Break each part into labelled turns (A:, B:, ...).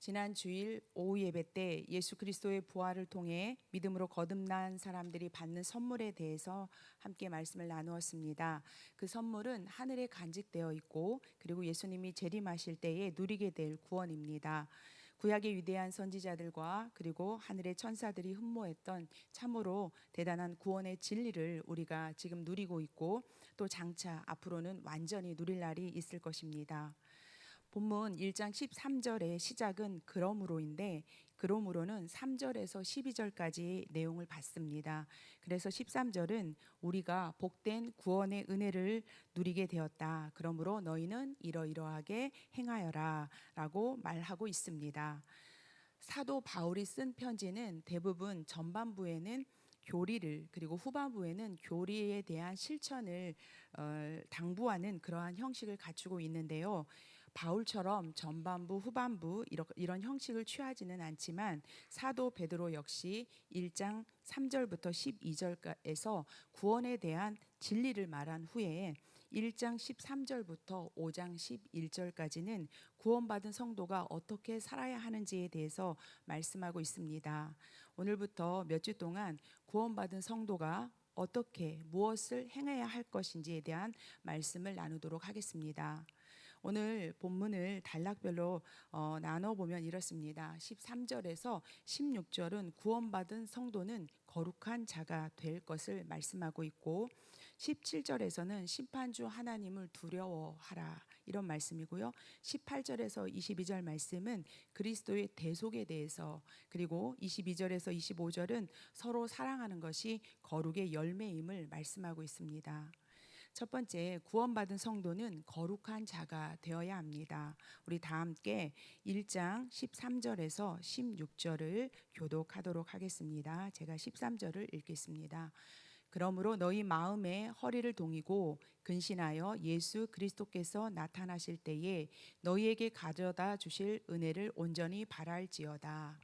A: 지난 주일 오후 예배 때 예수 그리스도의 부활을 통해 믿음으로 거듭난 사람들이 받는 선물에 대해서 함께 말씀을 나누었습니다. 그 선물은 하늘에 간직되어 있고 그리고 예수님이 재림하실 때에 누리게 될 구원입니다. 구약의 위대한 선지자들과 그리고 하늘의 천사들이 흠모했던 참으로 대단한 구원의 진리를 우리가 지금 누리고 있고 또 장차 앞으로는 완전히 누릴 날이 있을 것입니다. 본문 1장 13절의 시작은 그러므로인데 그러므로는 3절에서 12절까지 내용을 봤습니다. 그래서 13절은 우리가 복된 구원의 은혜를 누리게 되었다. 그러므로 너희는 이러이러하게 행하여라 라고 말하고 있습니다. 사도 바울이 쓴 편지는 대부분 전반부에는 교리를 그리고 후반부에는 교리에 대한 실천을 당부하는 그러한 형식을 갖추고 있는데요. 바울처럼 전반부 후반부 이런 형식을 취하지는 않지만 사도 베드로 역시 1장 3절부터 12절에서 구원에 대한 진리를 말한 후에 1장 13절부터 5장 11절까지는 구원받은 성도가 어떻게 살아야 하는지에 대해서 말씀하고 있습니다. 오늘부터 몇 주 동안 구원받은 성도가 어떻게 무엇을 행해야 할 것인지에 대한 말씀을 나누도록 하겠습니다. 오늘 본문을 단락별로 나눠보면 이렇습니다. 13절에서 16절은 구원받은 성도는 거룩한 자가 될 것을 말씀하고 있고 17절에서는 심판주 하나님을 두려워하라 이런 말씀이고요. 18절에서 22절 말씀은 그리스도의 대속에 대해서 그리고 22절에서 25절은 서로 사랑하는 것이 거룩의 열매임을 말씀하고 있습니다. 첫 번째, 구원받은 성도는 거룩한 자가 되어야 합니다. 우리 다 함께 1장 13절에서 16절을 교독하도록 하겠습니다. 제가 13절을 읽겠습니다. 그러므로 너희 마음에 허리를 동이고 근신하여 예수 그리스도께서 나타나실 때에 너희에게 가져다 주실 은혜를 온전히 바랄지어다.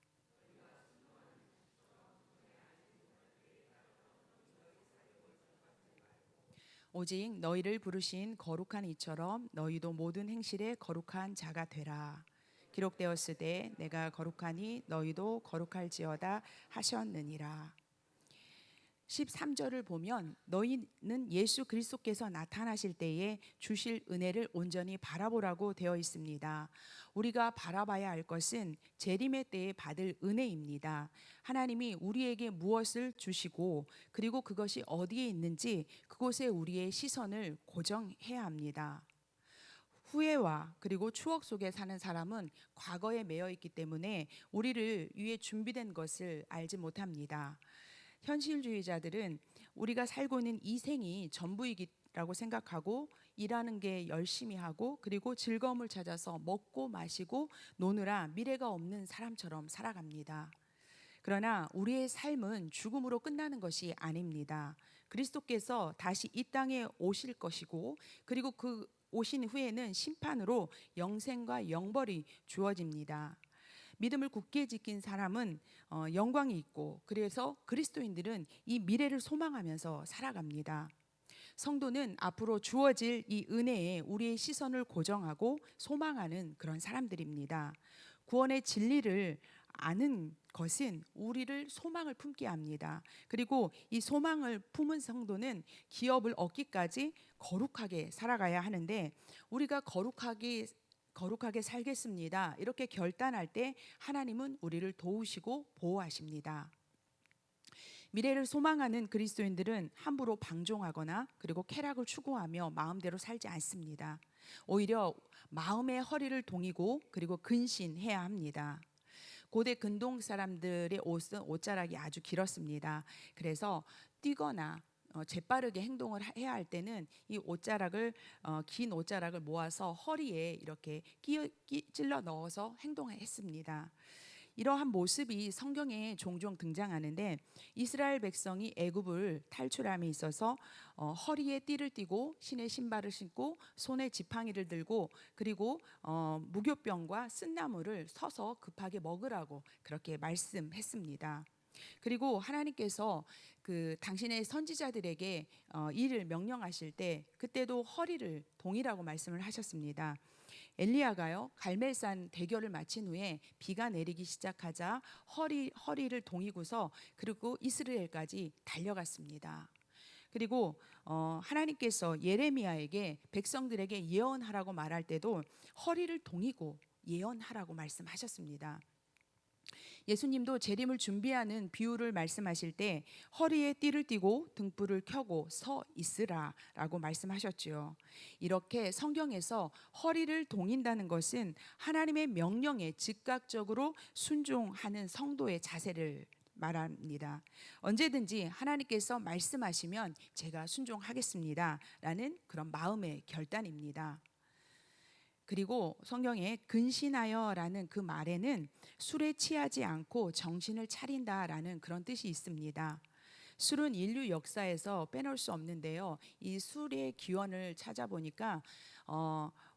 A: 오직 너희를 부르신 거룩한 이처럼 너희도 모든 행실에 거룩한 자가 되라. 기록되었으되 내가 거룩하니 너희도 거룩할지어다 하셨느니라. 13절을 보면 너희는 예수 그리스도께서 나타나실 때에 주실 은혜를 온전히 바라보라고 되어 있습니다. 우리가 바라봐야 할 것은 재림의 때에 받을 은혜입니다. 하나님이 우리에게 무엇을 주시고 그리고 그것이 어디에 있는지 그곳에 우리의 시선을 고정해야 합니다. 후회와 그리고 추억 속에 사는 사람은 과거에 매여 있기 때문에 우리를 위해 준비된 것을 알지 못합니다. 현실주의자들은 우리가 살고 있는 이 생이 전부이라고 생각하고 일하는 게 열심히 하고 그리고 즐거움을 찾아서 먹고 마시고 노느라 미래가 없는 사람처럼 살아갑니다. 그러나 우리의 삶은 죽음으로 끝나는 것이 아닙니다. 그리스도께서 다시 이 땅에 오실 것이고 그리고 그 오신 후에는 심판으로 영생과 영벌이 주어집니다. 믿음을 굳게 지킨 사람은 영광이 있고 그래서 그리스도인들은 이 미래를 소망하면서 살아갑니다. 성도는 앞으로 주어질 이 은혜에 우리의 시선을 고정하고 소망하는 그런 사람들입니다. 구원의 진리를 아는 것은 우리를 소망을 품게 합니다. 그리고 이 소망을 품은 성도는 기업을 얻기까지 거룩하게 살아가야 하는데 우리가 거룩하게 살겠습니다. 이렇게 결단할 때 하나님은 우리를 도우시고 보호하십니다. 미래를 소망하는 그리스도인들은 함부로 방종하거나 그리고 쾌락을 추구하며 마음대로 살지 않습니다. 오히려 마음의 허리를 동이고 그리고 근신해야 합니다. 고대 근동 사람들의 옷은 옷자락이 아주 길었습니다. 그래서 뛰거나 재빠르게 행동을 해야 할 때는 이 옷자락을 긴 옷자락을 모아서 허리에 이렇게 찔러 넣어서 행동했습니다. 이러한 모습이 성경에 종종 등장하는데 이스라엘 백성이 애굽을 탈출함에 있어서 허리에 띠를 띠고 신의 신발을 신고 손에 지팡이를 들고 그리고 무교병과 쓴나물을 서서 급하게 먹으라고 그렇게 말씀했습니다. 그리고 하나님께서 그 당신의 선지자들에게 일을 명령하실 때 그때도 허리를 동이라고 말씀을 하셨습니다. 엘리야가요 갈멜산 대결을 마친 후에 비가 내리기 시작하자 허리를 동이고서 그리고 이스라엘까지 달려갔습니다. 그리고 하나님께서 예레미야에게 백성들에게 예언하라고 말할 때도 허리를 동이고 예언하라고 말씀하셨습니다. 예수님도 재림을 준비하는 비유를 말씀하실 때 허리에 띠를 띠고 등불을 켜고 서 있으라라고 말씀하셨지요. 이렇게 성경에서 허리를 동인다는 것은 하나님의 명령에 즉각적으로 순종하는 성도의 자세를 말합니다. 언제든지 하나님께서 말씀하시면 제가 순종하겠습니다라는 그런 마음의 결단입니다. 그리고 성경에 근신하여라는 그 말에는 술에 취하지 않고 정신을 차린다라는 그런 뜻이 있습니다. 술은 인류 역사에서 빼놓을 수 없는데요. 이 술의 기원을 찾아보니까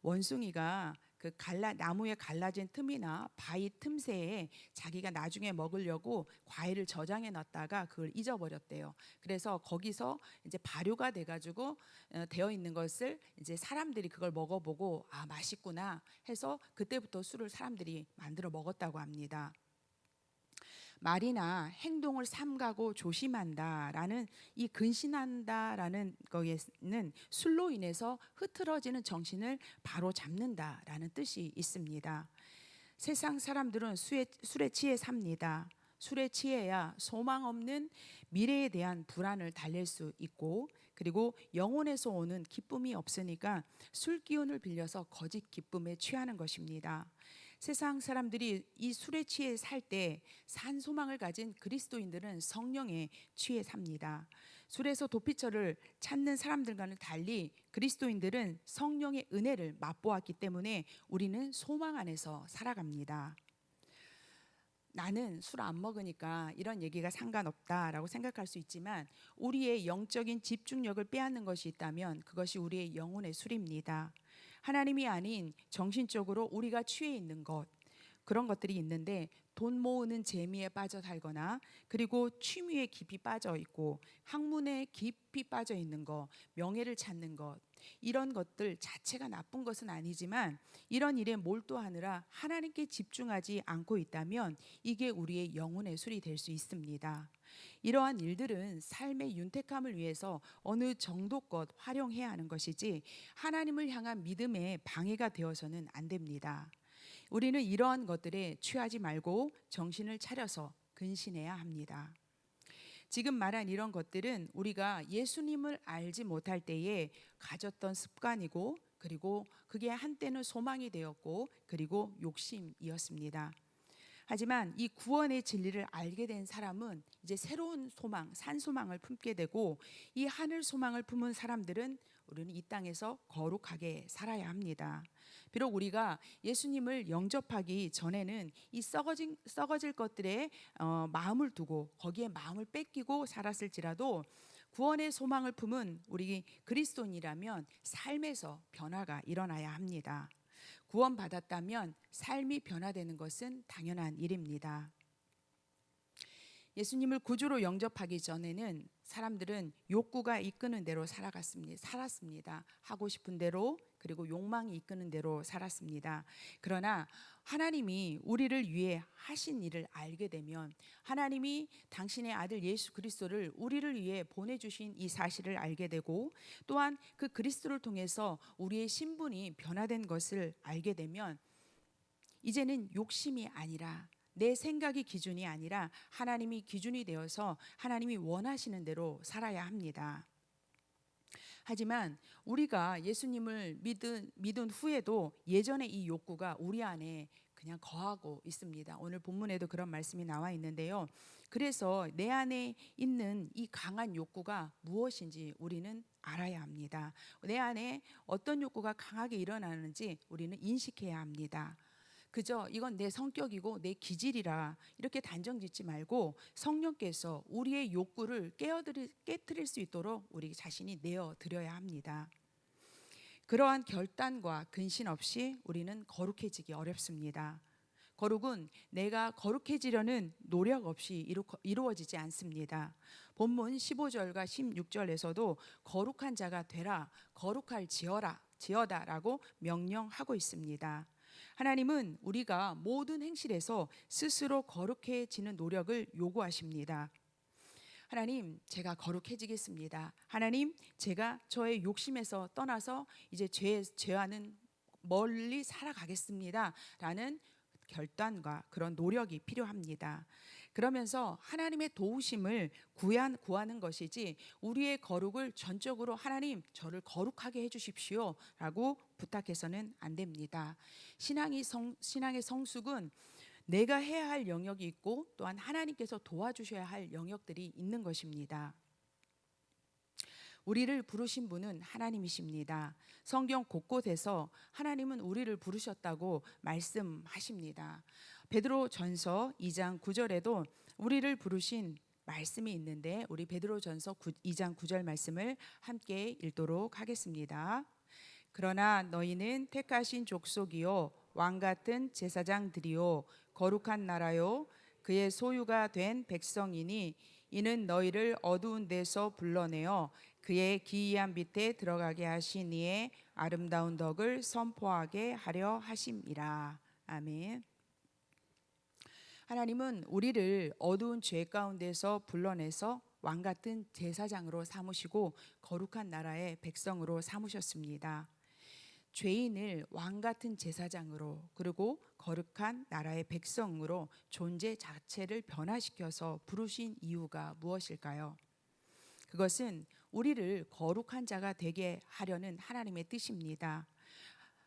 A: 원숭이가 그 나무에 갈라진 틈이나 바위 틈새에 자기가 나중에 먹으려고 과일을 저장해 놨다가 그걸 잊어버렸대요. 그래서 거기서 이제 발효가 돼가지고 되어 있는 것을 이제 사람들이 그걸 먹어보고 아 맛있구나 해서 그때부터 술을 사람들이 만들어 먹었다고 합니다. 말이나 행동을 삼가고 조심한다라는 이 근신한다라는 거에는 술로 인해서 흐트러지는 정신을 바로 잡는다라는 뜻이 있습니다. 세상 사람들은 술에 취해 삽니다. 술에 취해야 소망 없는 미래에 대한 불안을 달랠 수 있고 그리고 영혼에서 오는 기쁨이 없으니까 술 기운을 빌려서 거짓 기쁨에 취하는 것입니다. 세상 사람들이 이 술에 취해 살 때 산 소망을 가진 그리스도인들은 성령에 취해 삽니다. 술에서 도피처를 찾는 사람들과는 달리 그리스도인들은 성령의 은혜를 맛보았기 때문에 우리는 소망 안에서 살아갑니다. 나는 술 안 먹으니까 이런 얘기가 상관없다라고 생각할 수 있지만 우리의 영적인 집중력을 빼앗는 것이 있다면 그것이 우리의 영혼의 술입니다. 하나님이 아닌 정신적으로 우리가 취해 있는 것 그런 것들이 있는데 돈 모으는 재미에 빠져 살거나 그리고 취미에 깊이 빠져 있고 학문에 깊이 빠져 있는 것, 명예를 찾는 것 이런 것들 자체가 나쁜 것은 아니지만 이런 일에 몰두하느라 하나님께 집중하지 않고 있다면 이게 우리의 영혼의 술이 될 수 있습니다. 이러한 일들은 삶의 윤택함을 위해서 어느 정도껏 활용해야 하는 것이지 하나님을 향한 믿음에 방해가 되어서는 안 됩니다. 우리는 이러한 것들에 취하지 말고 정신을 차려서 근신해야 합니다. 지금 말한 이런 것들은 우리가 예수님을 알지 못할 때에 가졌던 습관이고 그리고 그게 한때는 소망이 되었고 그리고 욕심이었습니다. 하지만 이 구원의 진리를 알게 된 사람은 이제 새로운 소망, 산 소망을 품게 되고 이 하늘 소망을 품은 사람들은 우리는 이 땅에서 거룩하게 살아야 합니다. 비록 우리가 예수님을 영접하기 전에는 이 썩어질 것들에 마음을 두고 거기에 마음을 뺏기고 살았을지라도 구원의 소망을 품은 우리 그리스도인이라면 삶에서 변화가 일어나야 합니다. 구원받았다면 삶이 변화되는 것은 당연한 일입니다. 예수님을 구주로 영접하기 전에는 사람들은 욕구가 이끄는 대로 살았습니다. 하고 싶은 대로 그리고 욕망이 이끄는 대로 살았습니다. 그러나 하나님이 우리를 위해 하신 일을 알게 되면 하나님이 당신의 아들 예수 그리스도를 우리를 위해 보내주신 이 사실을 알게 되고 또한 그 그리스도를 통해서 우리의 신분이 변화된 것을 알게 되면 이제는 욕심이 아니라 내 생각이 기준이 아니라 하나님이 기준이 되어서 하나님이 원하시는 대로 살아야 합니다. 하지만 우리가 예수님을 믿은 후에도 예전의 이 욕구가 우리 안에 그냥 거하고 있습니다. 오늘 본문에도 그런 말씀이 나와 있는데요. 그래서 내 안에 있는 이 강한 욕구가 무엇인지 우리는 알아야 합니다. 내 안에 어떤 욕구가 강하게 일어나는지 우리는 인식해야 합니다. 그저 이건 내 성격이고 내 기질이라 이렇게 단정 짓지 말고 성령께서 우리의 욕구를 깨트릴 수 있도록 우리 자신이 내어드려야 합니다. 그러한 결단과 근신 없이 우리는 거룩해지기 어렵습니다. 거룩은 내가 거룩해지려는 노력 없이 이루어지지 않습니다. 본문 15절과 16절에서도 거룩한 자가 되라, 거룩할지어라 지어다라고 명령하고 있습니다. 하나님은 우리가 모든 행실에서 스스로 거룩해지는 노력을 요구하십니다. 하나님, 제가 거룩해지겠습니다. 하나님, 제가 저의 욕심에서 떠나서 이제 죄와는 멀리 살아가겠습니다. 라는 결단과 그런 노력이 필요합니다. 그러면서 하나님의 도우심을 구하는 것이지 우리의 거룩을 전적으로 하나님 저를 거룩하게 해주십시오 라고 부탁해서는 안 됩니다. 신앙의 성숙은 내가 해야 할 영역이 있고 또한 하나님께서 도와주셔야 할 영역들이 있는 것입니다. 우리를 부르신 분은 하나님이십니다. 성경 곳곳에서 하나님은 우리를 부르셨다고 말씀하십니다. 베드로전서 2장 9절에도 우리를 부르신 말씀이 있는데 우리 베드로전서 2장 9절 말씀을 함께 읽도록 하겠습니다. 그러나 너희는 택하신 족속이요 왕 같은 제사장들이요 거룩한 나라요 그의 소유가 된 백성이니 이는 너희를 어두운 데서 불러내어 그의 기이한 빛에 들어가게 하신 이의 아름다운 덕을 선포하게 하려 하심이라. 아멘. 하나님은 우리를 어두운 죄 가운데서 불러내서 왕 같은 제사장으로 삼으시고 거룩한 나라의 백성으로 삼으셨습니다. 죄인을 왕 같은 제사장으로 그리고 거룩한 나라의 백성으로 존재 자체를 변화시켜서 부르신 이유가 무엇일까요? 그것은 우리를 거룩한 자가 되게 하려는 하나님의 뜻입니다.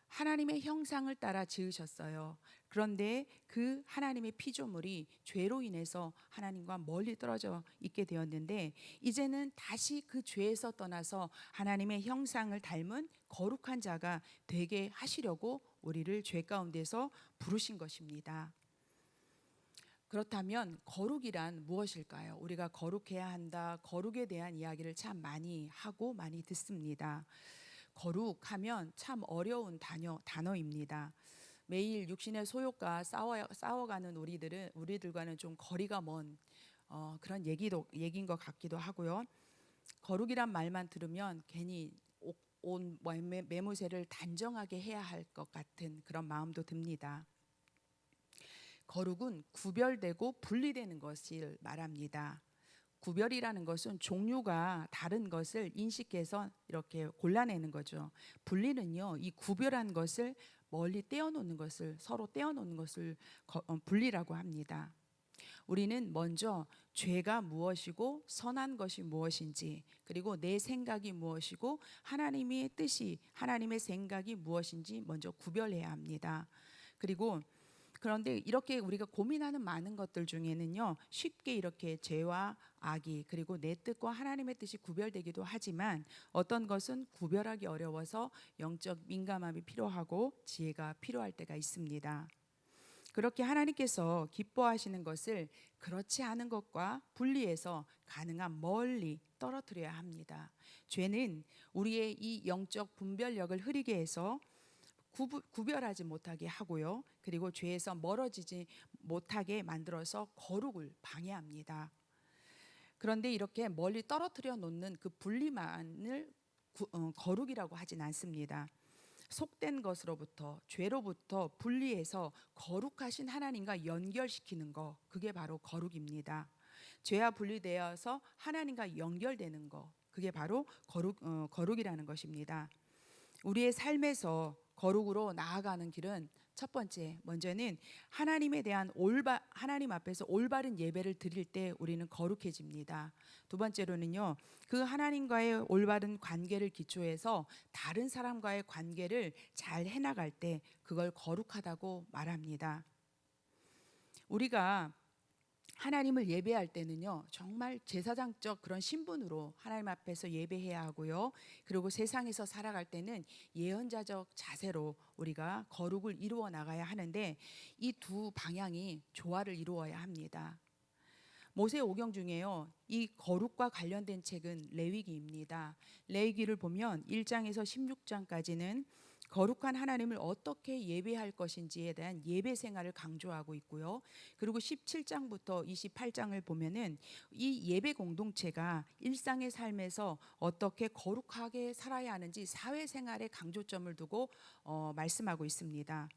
A: 하나님의 형상을 따라 지으셨어요. 그런데 그 하나님의 피조물이 죄로 인해서 하나님과 멀리 떨어져 있게 되었는데 이제는 다시 그 죄에서 떠나서 하나님의 형상을 닮은 거룩한 자가 되게 하시려고 우리를 죄 가운데서 부르신 것입니다. 그렇다면 거룩이란 무엇일까요? 우리가 거룩해야 한다. 거룩에 대한 이야기를 참 많이 하고 많이 듣습니다. 거룩하면 참 어려운 단어입니다. 매일 육신의 소욕과 싸워가는 우리들과는 좀 거리가 먼 그런 얘기인 것 같기도 하고요. 거룩이란 말만 들으면 괜히 온 매무새를 단정하게 해야 할 것 같은 그런 마음도 듭니다. 거룩은 구별되고 분리되는 것을 말합니다. 구별이라는 것은 종류가 다른 것을 인식해서 이렇게 골라내는 거죠. 분리는요, 이 구별한 것을 멀리 떼어놓는 것을 서로 떼어놓는 것을 분리라고 합니다. 우리는 먼저 죄가 무엇이고 선한 것이 무엇인지 그리고 내 생각이 무엇이고 하나님의 뜻이 하나님의 생각이 무엇인지 먼저 구별해야 합니다. 그런데 이렇게 우리가 고민하는 많은 것들 중에는요 쉽게 이렇게 죄와 악이 그리고 내 뜻과 하나님의 뜻이 구별되기도 하지만 어떤 것은 구별하기 어려워서 영적 민감함이 필요하고 지혜가 필요할 때가 있습니다. 그렇게 하나님께서 기뻐하시는 것을 그렇지 않은 것과 분리해서 가능한 멀리 떨어뜨려야 합니다. 죄는 우리의 이 영적 분별력을 흐리게 해서 구별하지 못하게 하고요. 그리고 죄에서 멀어지지 못하게 만들어서 거룩을 방해합니다. 그런데 이렇게 멀리 떨어뜨려 놓는 그 분리만을 거룩이라고 하진 않습니다. 속된 것으로부터 죄로부터 분리해서 거룩하신 하나님과 연결시키는 것 그게 바로 거룩입니다. 죄와 분리되어서 하나님과 연결되는 것 그게 바로 거룩이라는 것입니다. 우리의 삶에서 거룩으로 나아가는 길은 첫 번째 먼저는 하나님 앞에서 올바른 예배를 드릴 때 우리는 거룩해집니다. 두 번째로는요 그 하나님과의 올바른 관계를 기초해서 다른 사람과의 관계를 잘 해나갈 때 그걸 거룩하다고 말합니다. 우리가 하나님을 예배할 때는요 정말 제사장적 그런 신분으로 하나님 앞에서 예배해야 하고요. 그리고 세상에서 살아갈 때는 예언자적 자세로 우리가 거룩을 이루어 나가야 하는데 이 두 방향이 조화를 이루어야 합니다. 모세오경 중에요 이 거룩과 관련된 책은 레위기입니다. 레위기를 보면 1장에서 16장까지는 거룩한 하나님을 어떻게 예배할 것인지에 대한 예배 생활을 강조하고 있고요. 그리고 17장부터 28장을 보면은 이 예배 공동체가 일상의 삶에서 어떻게 거룩하게 살아야 하는지 사회생활에 강조점을 두고 말씀하고 있습니다.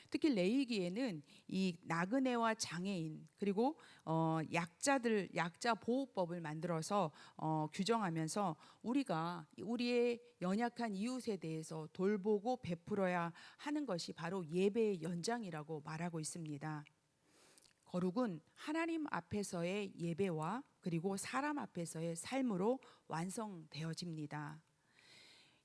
A: 특히 레위기에는 이 나그네와 장애인 그리고 약자 보호법을 만들어서 규정하면서 우리가 우리의 연약한 이웃에 대해서 돌보고 베풀어야 하는 것이 바로 예배의 연장이라고 말하고 있습니다. 거룩은 하나님 앞에서의 예배와 그리고 사람 앞에서의 삶으로 완성되어집니다.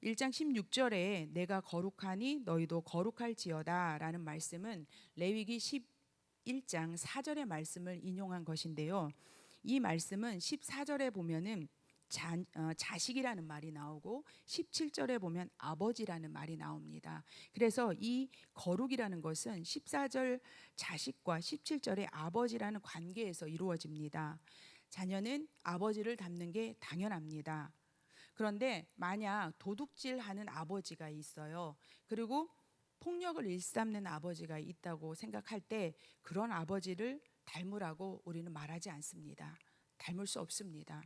A: 1장 16절에 내가 거룩하니 너희도 거룩할지어다 라는 말씀은 레위기 11장 4절의 말씀을 인용한 것인데요. 이 말씀은 14절에 보면은 자식이라는 말이 나오고 17절에 보면 아버지라는 말이 나옵니다. 그래서 이 거룩이라는 것은 14절 자식과 17절의 아버지라는 관계에서 이루어집니다. 자녀는 아버지를 닮는 게 당연합니다. 그런데 만약 도둑질하는 아버지가 있어요. 그리고 폭력을 일삼는 아버지가 있다고 생각할 때 그런 아버지를 닮으라고 우리는 말하지 않습니다. 닮을 수 없습니다.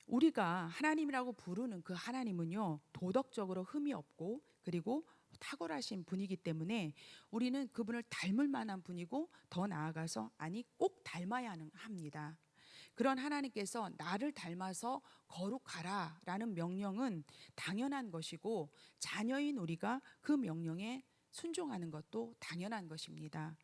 A: 우리가 하나님이라고 부르는 그 하나님은요, 도덕적으로 흠이 없고 그리고 탁월하신 분이기 때문에 우리는 그분을 닮을 만한 분이고 더 나아가서 꼭 닮아야 합니다. 그런 하나님께서 나를 닮아서 거룩하라 라는 명령은 당연한 것이고 자녀인 우리가 그 명령에 순종하는 것도 당연한 것입니다.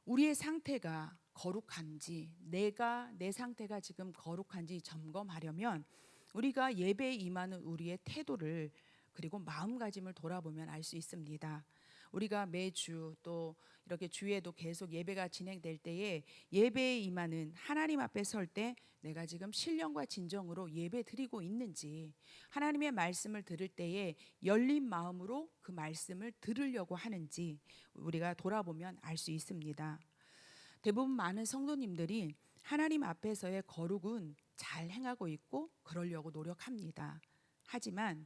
A: 우리의 상태가 거룩한지, 내 상태가 지금 거룩한지 점검하려면 우리가 예배에 임하는 우리의 태도를 그리고 마음가짐을 돌아보면 알 수 있습니다. 우리가 매주 또 이렇게 주에도 계속 예배가 진행될 때에 예배에 임하는 하나님 앞에 설 때 내가 지금 신령과 진정으로 예배 드리고 있는지, 하나님의 말씀을 들을 때에 열린 마음으로 그 말씀을 들으려고 하는지 우리가 돌아보면 알 수 있습니다. 대부분 많은 성도님들이 하나님 앞에서의 거룩은 잘 행하고 있고 그러려고 노력합니다. 하지만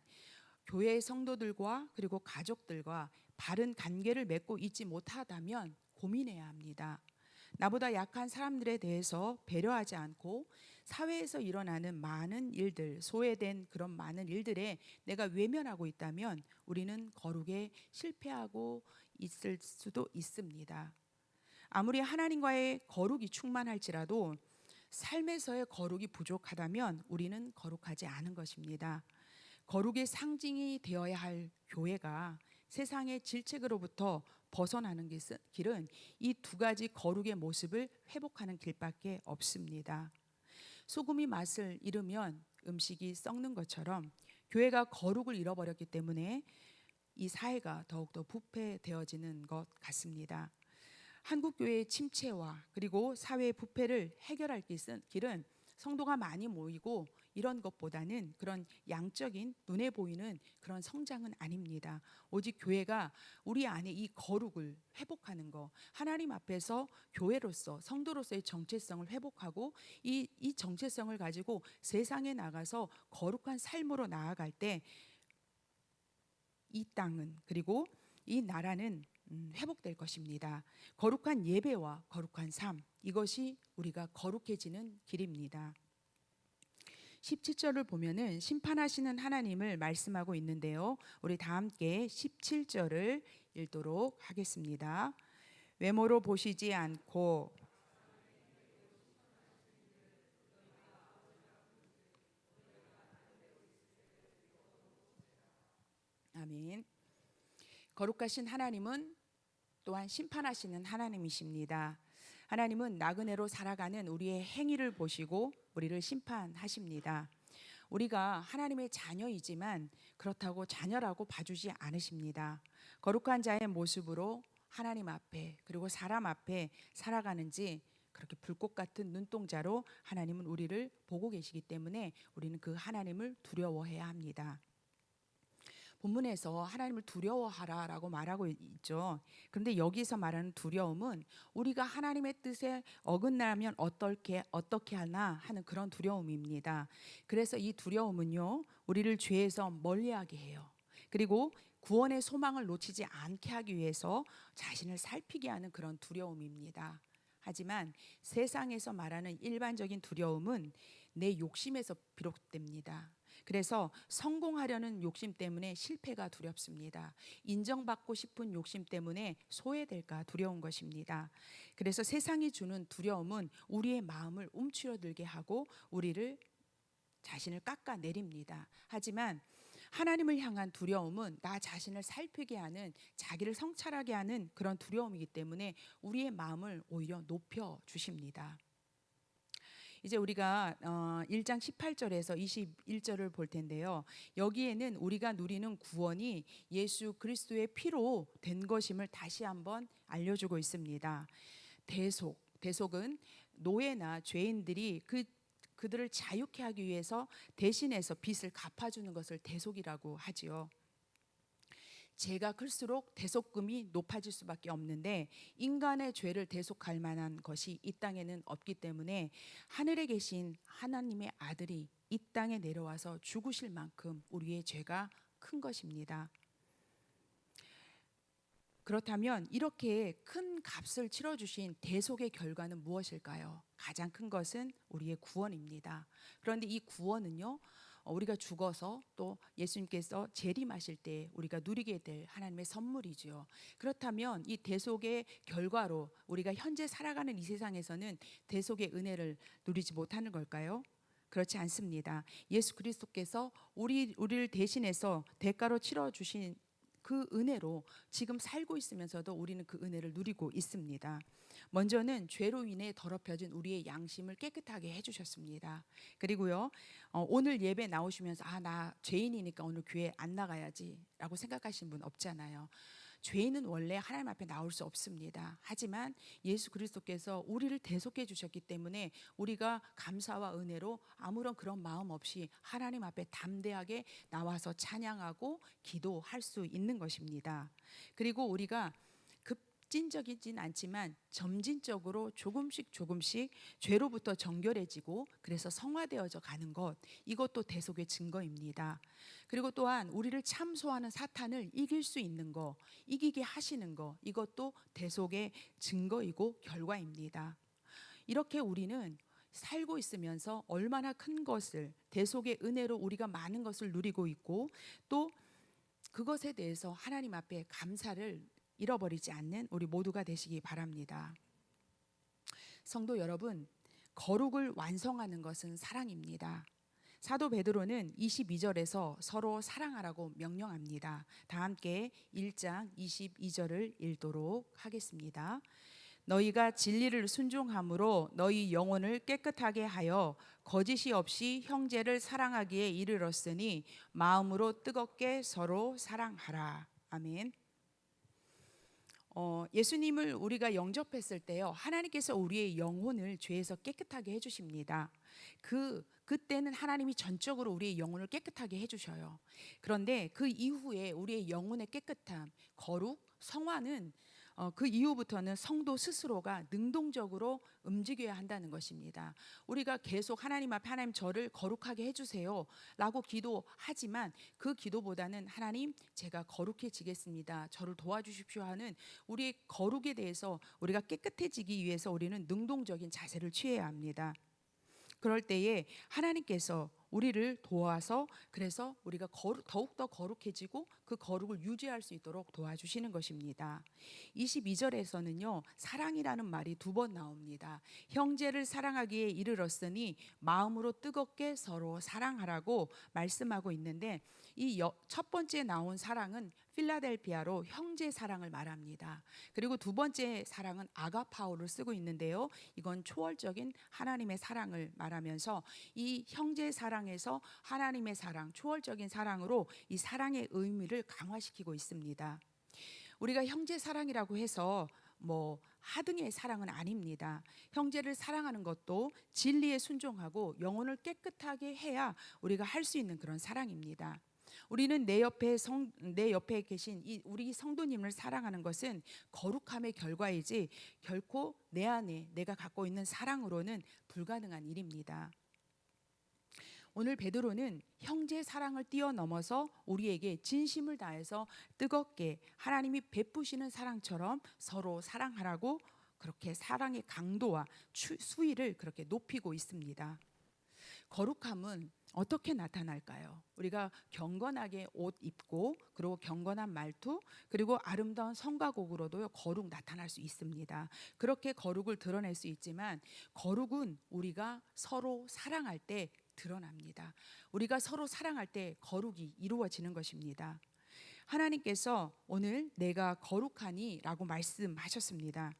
A: 교회 성도들과 그리고 가족들과 바른 관계를 맺고 있지 못하다면 고민해야 합니다. 나보다 약한 사람들에 대해서 배려하지 않고 사회에서 일어나는 많은 일들, 소외된 그런 많은 일들에 내가 외면하고 있다면 우리는 거룩에 실패하고 있을 수도 있습니다. 아무리 하나님과의 거룩이 충만할지라도 삶에서의 거룩이 부족하다면 우리는 거룩하지 않은 것입니다. 거룩의 상징이 되어야 할 교회가 세상의 질책으로부터 벗어나는 길은 이 두 가지 거룩의 모습을 회복하는 길밖에 없습니다. 소금이 맛을 잃으면 음식이 썩는 것처럼 교회가 거룩을 잃어버렸기 때문에 이 사회가 더욱더 부패되어지는 것 같습니다. 한국교회의 침체와 그리고 사회의 부패를 해결할 길은 성도가 많이 모이고 이런 것보다는 그런 양적인 눈에 보이는 그런 성장은 아닙니다. 오직 교회가 우리 안에 이 거룩을 회복하는 것, 하나님 앞에서 교회로서 성도로서의 정체성을 회복하고 이 정체성을 가지고 세상에 나가서 거룩한 삶으로 나아갈 때 이 땅은 그리고 이 나라는 회복될 것입니다. 거룩한 예배와 거룩한 삶, 이것이 우리가 거룩해지는 길입니다. 17절을 보면은 심판하시는 하나님을 말씀하고 있는데요. 우리 다 함께 17절을 읽도록 하겠습니다. 외모로 보시지 않고 아멘. 거룩하신 하나님은 또한 심판하시는 하나님이십니다. 하나님은 나그네로 살아가는 우리의 행위를 보시고 우리를 심판하십니다. 우리가 하나님의 자녀이지만 그렇다고 자녀라고 봐주지 않으십니다. 거룩한 자의 모습으로 하나님 앞에 그리고 사람 앞에 살아가는지 그렇게 불꽃 같은 눈동자로 하나님은 우리를 보고 계시기 때문에 우리는 그 하나님을 두려워해야 합니다. 본문에서 하나님을 두려워하라라고 말하고 있죠. 그런데 여기서 말하는 두려움은 우리가 하나님의 뜻에 어긋나면 어떻게 하나 하는 그런 두려움입니다. 그래서 이 두려움은요, 우리를 죄에서 멀리하게 해요. 그리고 구원의 소망을 놓치지 않게 하기 위해서 자신을 살피게 하는 그런 두려움입니다. 하지만 세상에서 말하는 일반적인 두려움은 내 욕심에서 비롯됩니다. 그래서 성공하려는 욕심 때문에 실패가 두렵습니다. 인정받고 싶은 욕심 때문에 소외될까 두려운 것입니다. 그래서 세상이 주는 두려움은 우리의 마음을 움츠러들게 하고 우리를 자신을 깎아내립니다. 하지만 하나님을 향한 두려움은 나 자신을 살피게 하는, 자기를 성찰하게 하는 그런 두려움이기 때문에 우리의 마음을 오히려 높여 주십니다. 이제 우리가 1장 18절에서 21절을 볼 텐데요. 여기에는 우리가 누리는 구원이 예수 그리스도의 피로 된 것임을 다시 한번 알려주고 있습니다. 대속은 노예나 죄인들이 그들을 자유케 하기 위해서 대신해서 빚을 갚아주는 것을 대속이라고 하지요. 죄가 클수록 대속금이 높아질 수밖에 없는데 인간의 죄를 대속할 만한 것이 이 땅에는 없기 때문에 하늘에 계신 하나님의 아들이 이 땅에 내려와서 죽으실 만큼 우리의 죄가 큰 것입니다. 그렇다면 이렇게 큰 값을 치러주신 대속의 결과는 무엇일까요? 가장 큰 것은 우리의 구원입니다. 그런데 이 구원은요, 우리가 죽어서 또 예수님께서 재림하실 때 우리가 누리게 될 하나님의 선물이지요. 그렇다면 이 대속의 결과로 우리가 현재 살아가는 이 세상에서는 대속의 은혜를 누리지 못하는 걸까요? 그렇지 않습니다. 예수 그리스도께서 우리를 대신해서 대가로 치러 주신 그 은혜로 지금 살고 있으면서도 우리는 그 은혜를 누리고 있습니다. 먼저는 죄로 인해 더럽혀진 우리의 양심을 깨끗하게 해주셨습니다. 그리고요, 오늘 예배 나오시면서 나 죄인이니까 오늘 교회 안 나가야지 라고 생각하시는 분 없잖아요. 죄인은 원래 하나님 앞에 나올 수 없습니다. 하지만 예수 그리스도께서 우리를 대속해 주셨기 때문에 우리가 감사와 은혜로 아무런 그런 마음 없이 하나님 앞에 담대하게 나와서 찬양하고 기도할 수 있는 것입니다. 그리고 우리가 급진적이진 않지만 점진적으로 조금씩 죄로부터 정결해지고 그래서 성화되어져 가는 것, 이것도 대속의 증거입니다. 그리고 또한 우리를 참소하는 사탄을 이길 수 있는 거, 이기게 하시는 거, 이것도 대속의 증거이고 결과입니다. 이렇게 우리는 살고 있으면서 얼마나 큰 것을, 대속의 은혜로 우리가 많은 것을 누리고 있고 또 그것에 대해서 하나님 앞에 감사를 잃어버리지 않는 우리 모두가 되시기 바랍니다. 성도 여러분, 거룩을 완성하는 것은 사랑입니다. 사도 베드로는 22절에서 서로 사랑하라고 명령합니다. 다 함께 1장 22절을 읽도록 하겠습니다. 너희가 진리를 순종함으로 너희 영혼을 깨끗하게 하여 거짓이 없이 형제를 사랑하기에 이르렀으니 마음으로 뜨겁게 서로 사랑하라. 아멘. 예수님을 우리가 영접했을 때요, 하나님께서 우리의 영혼을 죄에서 깨끗하게 해주십니다. 그때는 하나님이 전적으로 우리의 영혼을 깨끗하게 해주셔요. 그런데 그 이후에 우리의 영혼의 깨끗함, 거룩, 성화는 그 이후부터는 성도 스스로가 능동적으로 움직여야 한다는 것입니다. 우리가 계속 하나님 앞에 하나님 저를 거룩하게 해주세요 라고 기도하지만 그 기도보다는 하나님 제가 거룩해지겠습니다, 저를 도와주십시오 하는 우리의 거룩에 대해서 우리가 깨끗해지기 위해서 우리는 능동적인 자세를 취해야 합니다. 그럴 때에 하나님께서 우리를 도와서 그래서 우리가 더욱더 거룩해지고 그 거룩을 유지할 수 있도록 도와주시는 것입니다. 22절에서는요, 사랑이라는 말이 2번 나옵니다. 형제를 사랑하기에 이르렀으니 마음으로 뜨겁게 서로 사랑하라고 말씀하고 있는데 이 첫 번째 나온 사랑은 필라델피아로 형제 사랑을 말합니다. 그리고 두 번째 사랑은 아가파오를 쓰고 있는데요, 이건 초월적인 하나님의 사랑을 말하면서 이 형제 사랑에서 하나님의 사랑, 초월적인 사랑으로 이 사랑의 의미를 강화시키고 있습니다. 우리가 형제 사랑이라고 해서 하등의 사랑은 아닙니다. 형제를 사랑하는 것도 진리에 순종하고 영혼을 깨끗하게 해야 우리가 할 수 있는 그런 사랑입니다. 우리는 내 옆에 계신 우리 성도님을 사랑하는 것은 거룩함의 결과이지 결코 내 안에 내가 갖고 있는 사랑으로는 불가능한 일입니다. 오늘 베드로는 형제 사랑을 뛰어넘어서 우리에게 진심을 다해서 뜨겁게 하나님이 베푸시는 사랑처럼 서로 사랑하라고 그렇게 사랑의 강도와 수위를 그렇게 높이고 있습니다. 거룩함은 어떻게 나타날까요? 우리가 경건하게 옷 입고 그리고 경건한 말투 그리고 아름다운 성가곡으로도 거룩 나타날 수 있습니다. 그렇게 거룩을 드러낼 수 있지만 거룩은 우리가 서로 사랑할 때 드러납니다. 우리가 서로 사랑할 때 거룩이 이루어지는 것입니다. 하나님께서 오늘 내가 거룩하니 라고 말씀하셨습니다.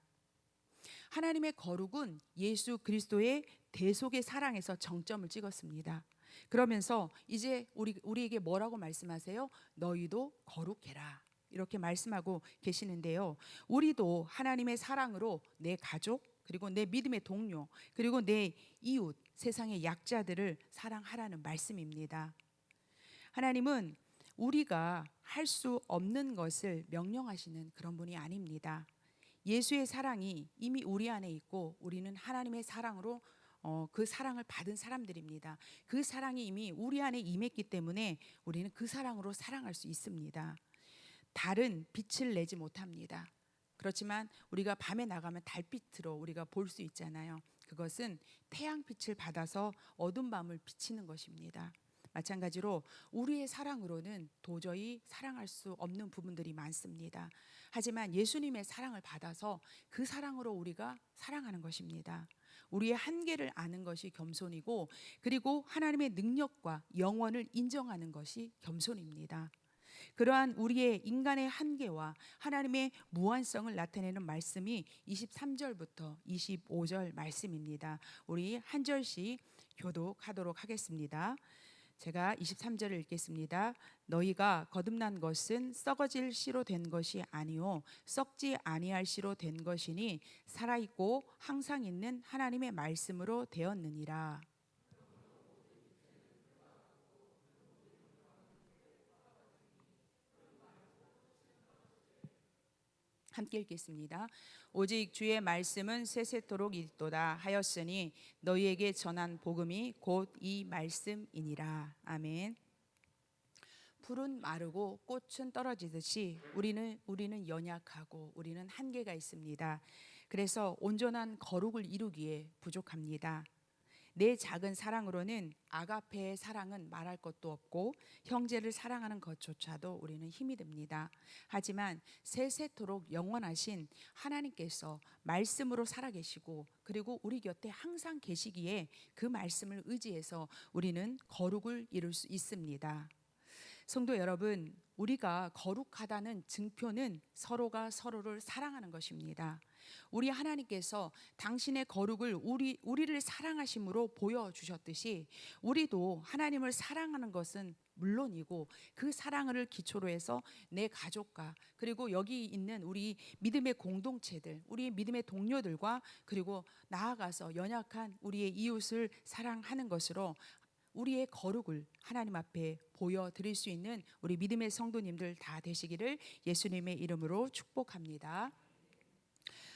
A: 하나님의 거룩은 예수 그리스도의 대속의 사랑에서 정점을 찍었습니다. 그러면서 이제 우리에게 뭐라고 말씀하세요? 너희도 거룩해라. 이렇게 말씀하고 계시는데요. 우리도 하나님의 사랑으로 내 가족, 그리고 내 믿음의 동료, 그리고 내 이웃, 세상의 약자들을 사랑하라는 말씀입니다. 하나님은 우리가 할 수 없는 것을 명령하시는 그런 분이 아닙니다. 예수의 사랑이 이미 우리 안에 있고 우리는 하나님의 사랑으로 그 사랑을 받은 사람들입니다. 그 사랑이 이미 우리 안에 임했기 때문에 우리는 그 사랑으로 사랑할 수 있습니다. 달은 빛을 내지 못합니다. 그렇지만 우리가 밤에 나가면 달빛으로 우리가 볼 수 있잖아요. 그것은 태양빛을 받아서 어두운 밤을 비치는 것입니다. 마찬가지로 우리의 사랑으로는 도저히 사랑할 수 없는 부분들이 많습니다. 하지만 예수님의 사랑을 받아서 그 사랑으로 우리가 사랑하는 것입니다. 우리의 한계를 아는 것이 겸손이고 그리고 하나님의 능력과 영원을 인정하는 것이 겸손입니다. 그러한 우리의 인간의 한계와 하나님의 무한성을 나타내는 말씀이 23절부터 25절 말씀입니다. 우리 한 절씩 교독하도록 하겠습니다. 제가 23절을 읽겠습니다. 너희가 거듭난 것은 썩어질 씨로 된 것이 아니요 썩지 아니할 씨로 된 것이니 살아있고 항상 있는 하나님의 말씀으로 되었느니라. 함께 읽겠습니다. 오직 주의 말씀은 세세토록 있도다 하였으니 너희에게 전한 복음이 곧 이 말씀이니라. 아멘. 풀은 마르고 꽃은 떨어지듯이 우리는 연약하고 우리는 한계가 있습니다. 그래서 온전한 거룩을 이루기에 부족합니다. 내 작은 사랑으로는 아가페의 사랑은 말할 것도 없고 형제를 사랑하는 것조차도 우리는 힘이 듭니다. 하지만 세세토록 영원하신 하나님께서 말씀으로 살아계시고 그리고 우리 곁에 항상 계시기에 그 말씀을 의지해서 우리는 거룩을 이룰 수 있습니다. 성도 여러분, 우리가 거룩하다는 증표는 서로가 서로를 사랑하는 것입니다. 우리 하나님께서 당신의 거룩을 우리를 사랑하심으로 보여주셨듯이 우리도 하나님을 사랑하는 것은 물론이고 그 사랑을 기초로 해서 내 가족과 그리고 여기 있는 우리 믿음의 공동체들, 우리 믿음의 동료들과 그리고 나아가서 연약한 우리의 이웃을 사랑하는 것으로 우리의 거룩을 하나님 앞에 보여드릴 수 있는 우리 믿음의 성도님들 다 되시기를 예수님의 이름으로 축복합니다.